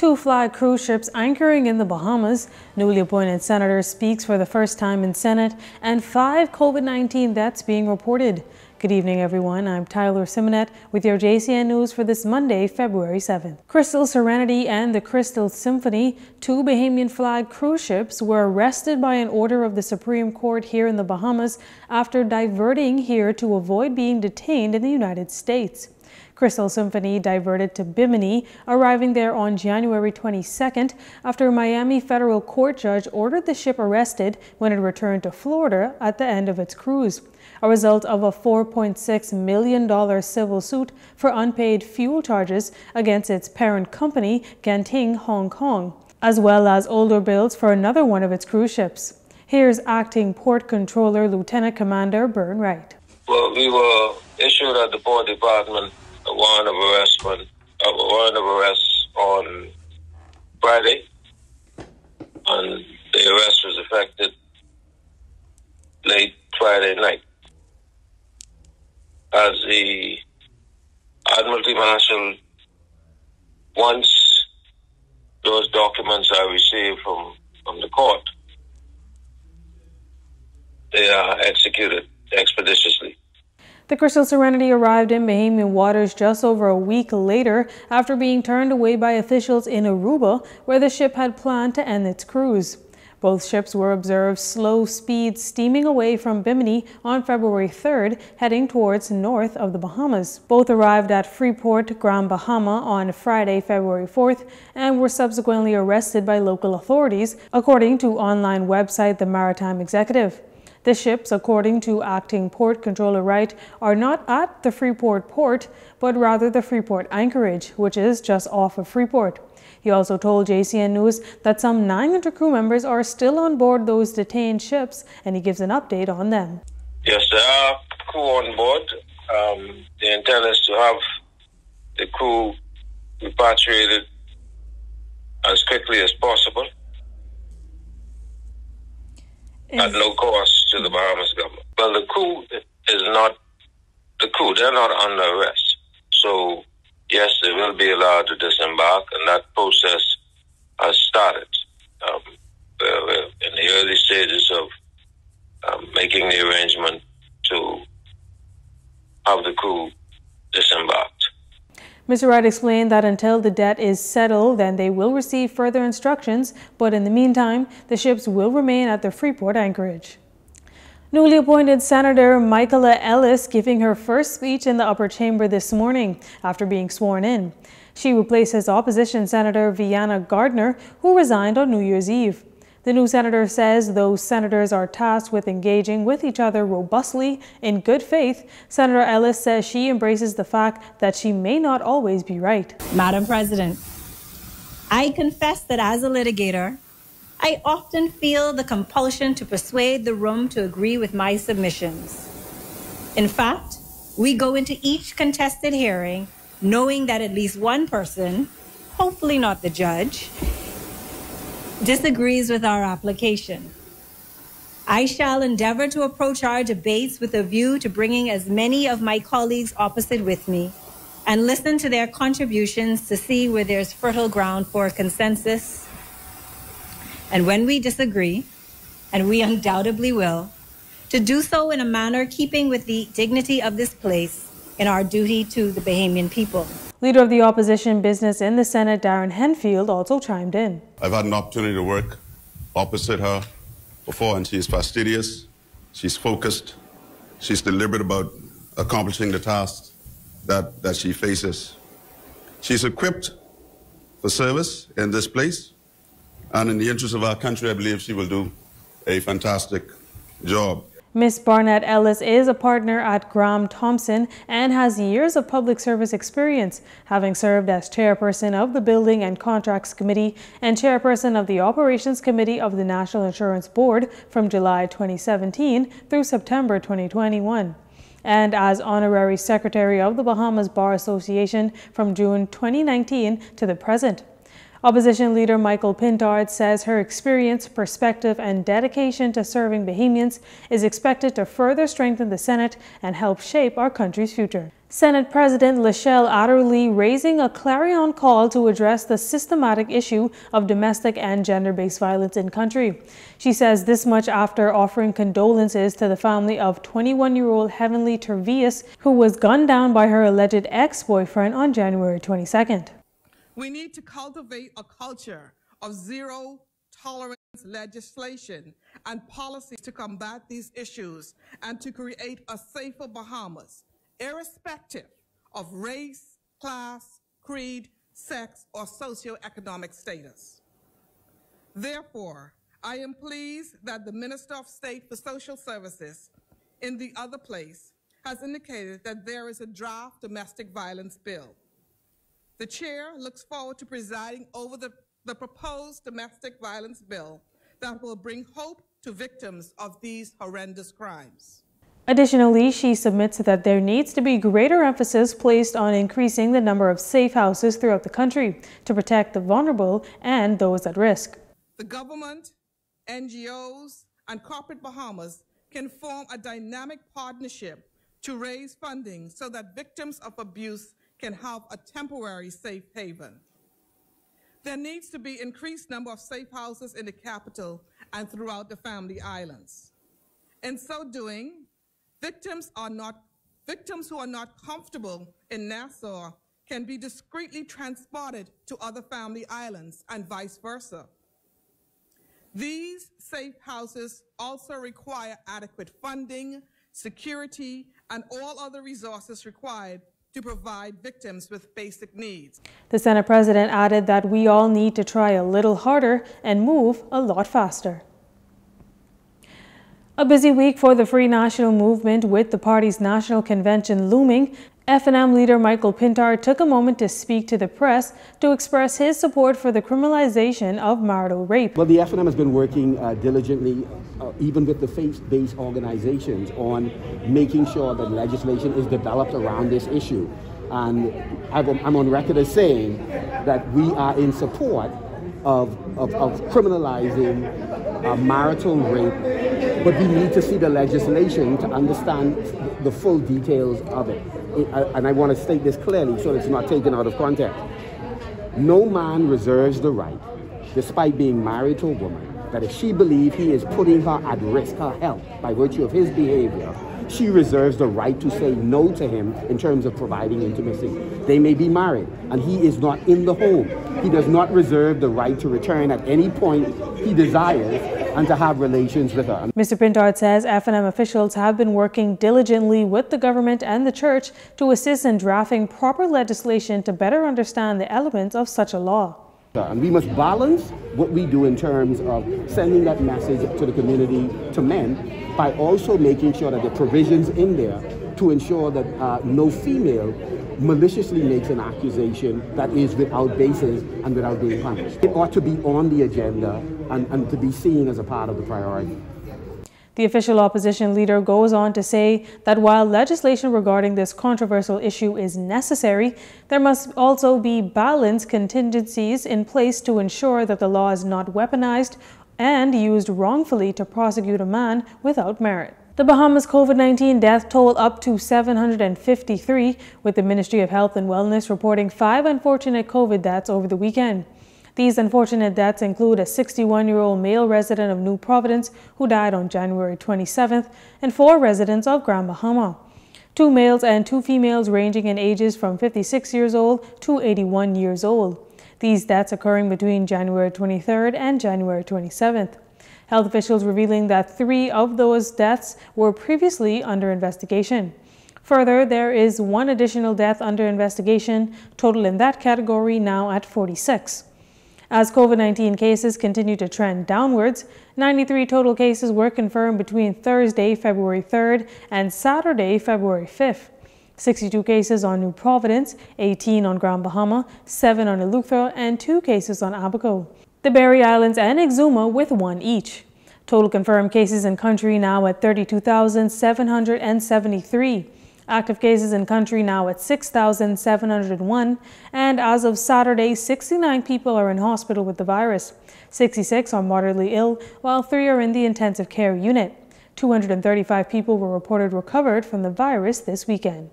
Two flag cruise ships anchoring in the Bahamas. Newly appointed senator speaks for the first time in Senate, and 5 COVID-19 deaths being reported. Good evening, everyone. I'm Tyler Simonet with your JCN News for this Monday, February 7th. Crystal Serenity and the Crystal Symphony, two Bahamian flag cruise ships, were arrested by an order of the Supreme Court here in the Bahamas after diverting here to avoid being detained in the United States. Crystal Symphony diverted to Bimini, arriving there on January 22nd after a Miami federal court judge ordered the ship arrested when it returned to Florida at the end of its cruise, a result of a $4.6 million civil suit for unpaid fuel charges against its parent company, Genting Hong Kong, as well as older bills for another one of its cruise ships. Here's Acting Port Controller Lieutenant Commander Byrne Wright. Well, we were issued at the Port Department a warrant of arrest on Friday, and the arrest was effected late Friday night. As the Admiralty Marshal, once those documents are received from the court, they are executed expeditiously. The Crystal Serenity arrived in Bahamian waters just over a week later after being turned away by officials in Aruba, where the ship had planned to end its cruise. Both ships were observed slow speed steaming away from Bimini on February 3rd, heading towards north of the Bahamas. Both arrived at Freeport, Grand Bahama on Friday, February 4th, and were subsequently arrested by local authorities, according to online website The Maritime Executive. The ships, according to Acting Port Controller Wright, are not at the Freeport port, but rather the Freeport anchorage, which is just off of Freeport. He also told JCN News that some 900 crew members are still on board those detained ships, and he gives an update on them. Yes, there are crew on board. The intent is to have the crew repatriated as quickly as possible at no cost to the Bahamas government. Well, the crew is not the crew. They're not under arrest. So, yes, they will be allowed to disembark, and that process has started. We're in the early stages of making the arrangement to have the crew disembarked. Mr. Wright explained that until the debt is settled, then they will receive further instructions, but in the meantime, the ships will remain at the Freeport anchorage. Newly appointed Senator Michaela Ellis giving her first speech in the upper chamber this morning after being sworn in. She replaces opposition Senator Vianna Gardner, who resigned on New Year's Eve. The new senator says those senators are tasked with engaging with each other robustly in good faith. Senator Ellis says she embraces the fact that she may not always be right. Madam President, I confess that as a litigator, I often feel the compulsion to persuade the room to agree with my submissions. In fact, we go into each contested hearing knowing that at least one person, hopefully not the judge, disagrees with our application. I shall endeavor to approach our debates with a view to bringing as many of my colleagues opposite with me and listen to their contributions to see where there's fertile ground for consensus. And when we disagree, and we undoubtedly will, to do so in a manner keeping with the dignity of this place and our duty to the Bahamian people. Leader of the opposition business in the Senate, Darren Henfield, also chimed in. I've had an opportunity to work opposite her before, and she's fastidious, she's focused, she's deliberate about accomplishing the tasks that she faces. She's equipped for service in this place, and in the interest of our country, I believe she will do a fantastic job. Ms. Barnett Ellis is a partner at Graham Thompson and has years of public service experience, having served as chairperson of the Building and Contracts Committee and chairperson of the Operations Committee of the National Insurance Board from July 2017 through September 2021, and as honorary secretary of the Bahamas Bar Association from June 2019 to the present. Opposition leader Michael Pintard says her experience, perspective, and dedication to serving Bahamians is expected to further strengthen the Senate and help shape our country's future. Senate President Lachelle Adderley raising a clarion call to address the systematic issue of domestic and gender-based violence in country. She says this much after offering condolences to the family of 21-year-old Heavenly Tervius, who was gunned down by her alleged ex-boyfriend on January 22nd. We need to cultivate a culture of zero tolerance legislation and policies to combat these issues and to create a safer Bahamas, irrespective of race, class, creed, sex, or socioeconomic status. Therefore, I am pleased that the Minister of State for Social Services in the other place has indicated that there is a draft domestic violence bill. The Chair looks forward to presiding over the proposed domestic violence bill that will bring hope to victims of these horrendous crimes. Additionally, she submits that there needs to be greater emphasis placed on increasing the number of safe houses throughout the country to protect the vulnerable and those at risk. The government, NGOs, and corporate Bahamas can form a dynamic partnership to raise funding so that victims of abuse can have a temporary safe haven. There needs to be increased number of safe houses in the capital and throughout the Family Islands. In so doing, victims who are not comfortable in Nassau can be discreetly transported to other Family Islands and vice versa. These safe houses also require adequate funding, security, and all other resources required to provide victims with basic needs. The Senate President added that we all need to try a little harder and move a lot faster. A busy week for the Free National Movement with the party's national convention looming. F&M leader Michael Pintard took a moment to speak to the press to express his support for the criminalization of marital rape. Well, the F&M has been working diligently, even with the faith-based organizations, on making sure that legislation is developed around this issue. And I'm on record as saying that we are in support of criminalizing marital rape, but we need to see the legislation to understand the full details of it. And I want to state this clearly so that it's not taken out of context. No man reserves the right, despite being married to a woman, that if she believes he is putting her at risk, her health, by virtue of his behavior, she reserves the right to say no to him in terms of providing intimacy. They may be married, and he is not in the home. He does not reserve the right to return at any point he desires and to have relations with her. Mr. Pintard says F&M officials have been working diligently with the government and the church to assist in drafting proper legislation to better understand the elements of such a law. And we must balance what we do in terms of sending that message to the community, to men, by also making sure that the provisions in there to ensure that no female maliciously makes an accusation that is without basis and without being punished. It ought to be on the agenda and to be seen as a part of the priority. The official opposition leader goes on to say that while legislation regarding this controversial issue is necessary, there must also be balanced contingencies in place to ensure that the law is not weaponized and used wrongfully to prosecute a man without merit. The Bahamas COVID-19 death toll up to 753, with the Ministry of Health and Wellness reporting 5 unfortunate COVID deaths over the weekend. These unfortunate deaths include a 61-year-old male resident of New Providence who died on January 27th and 4 residents of Grand Bahama. 2 males and 2 females ranging in ages from 56 years old to 81 years old. These deaths occurring between January 23rd and January 27th. Health officials revealing that 3 of those deaths were previously under investigation. Further, there is 1 additional death under investigation, total in that category now at 46. As COVID-19 cases continue to trend downwards, 93 total cases were confirmed between Thursday, February 3rd and Saturday, February 5th. 62 cases on New Providence, 18 on Grand Bahama, 7 on Eleuthera, and 2 cases on Abaco. The Berry Islands and Exuma with 1 each. Total confirmed cases in country now at 32,773. Active cases in country now at 6,701, and as of Saturday, 69 people are in hospital with the virus. 66 are moderately ill, while 3 are in the intensive care unit. 235 people were reported recovered from the virus this weekend.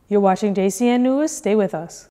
You're watching JCN News. Stay with us.